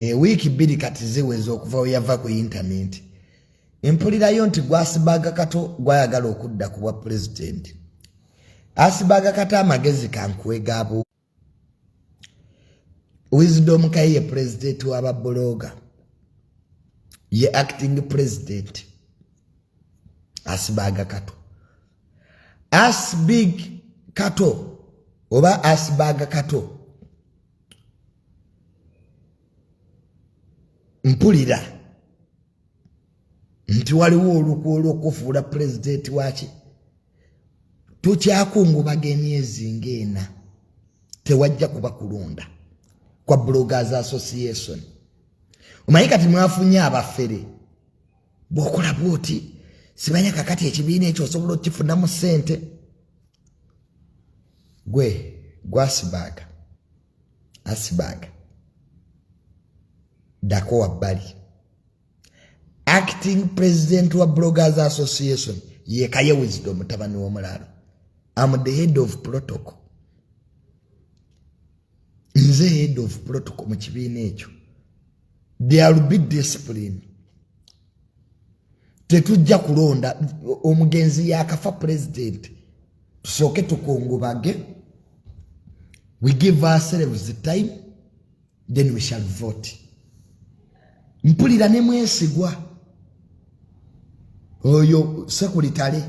Wiki bidi kati ziwezo okuva yava ku internet. Empulirayo nti gwasibaga kato gwayagala okudda ku bwa president. Asibaga kata amagezi kankwegabo. Wisdom kaye president waba bloga. Ye acting president. Asibaga kato. Asbig kato. Oba asibaga kato. Mpulira. Nti waliwo olukwo olw'okufuula president waki. Tukyakungubaga emyezi ng'ena. Tewajja kuba kulonda. Kwa Bloggers Association. Omanyi kati mwafunye abafere. Bw'okola bw'oti sibanya kakati ekibiina ekyo osobola okifunamu ssente. Gwasibaga. Asibaga. Dako wabbali. Acting president wa Bloggers Association yekaye Wisdom mutabani w'omulalo. I'm the head of protocol. Nze head of protocol mu kibiina ekyo. There will be discipline. Tetujja kulonda omugenzi yakafa president. Tusooke tukungubage. We give ourselves the time. Then we shall vote. Mpulira ne mwesigwa. Oyo sekuritale.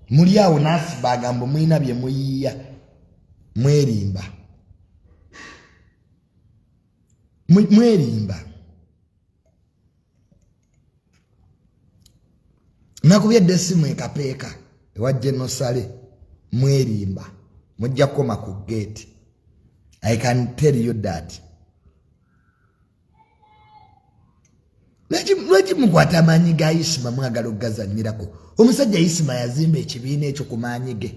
Muli awo nasibaga mbu mwina bye muyiya. Mwerimba. Mwerimba. Nakubye desimu ekapeeka. Ewa General Sale. Mwerimba. Mujja koma ku gate. I can tell you that. Lwaki mukwata amaanyi ga Isima mwagala okugazanyirako. Omusajja Isima yazimba ekibiina ekyo ku maanyi ge.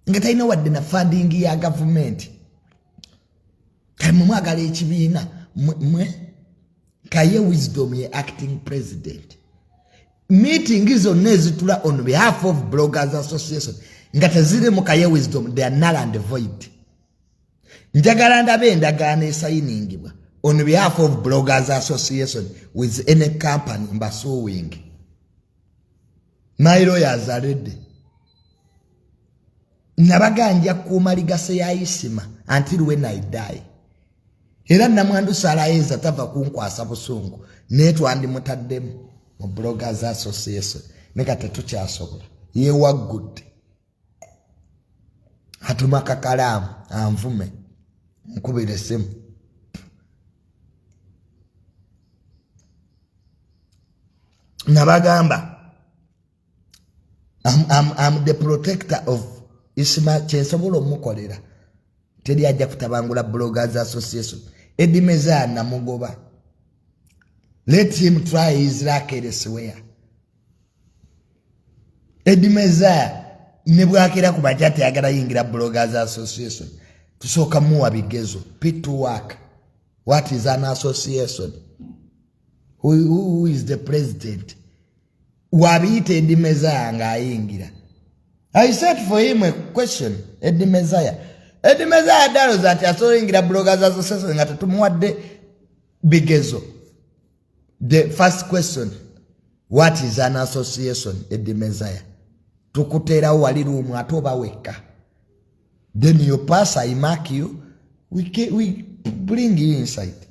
Nga talina wadde na funding ya government. Kale mwagala ekibiina kaye Wisdom ye acting president. Meeting zonna ezitula on behalf of Bloggers Association nga teziri mu kaye Wisdom, they are null and void. Njagala ndabe endagaano esayiningibwa on behalf of Bloggers Association with any company mbasuing. My lawyers are ready. Nabaganja kuuma ligase ya Isima until when I die. Era namwandu Salaeza tava kunkwasa busungu. Netwandi mutaddemu mu Bloggers Association. Neka tetukyasobola. Ye wa good. Hatumaka kalamu anvume. Nkubire simu. Nabagamba I'm the protector of Isima kyensobola omukolera. Teri ajja kutabangula Bloggers Association. Edimeza namugoba. Let him try his luck elsewhere. Edimeza nebwakira ku bajate yagala yingira Bloggers Association. Tusooka muwa bigezo. Pit to work. What is an association? Who is the president? Wabite Edimeza nga ayingira. I said for him a question. Edimeza dalo zati asoyingira Bloggers Association nga tetumuwadde bigezo. The first question, what is an association? Edimeza tukutera wali rumu atoba weka. Then you pass, I mark you. We bring you inside.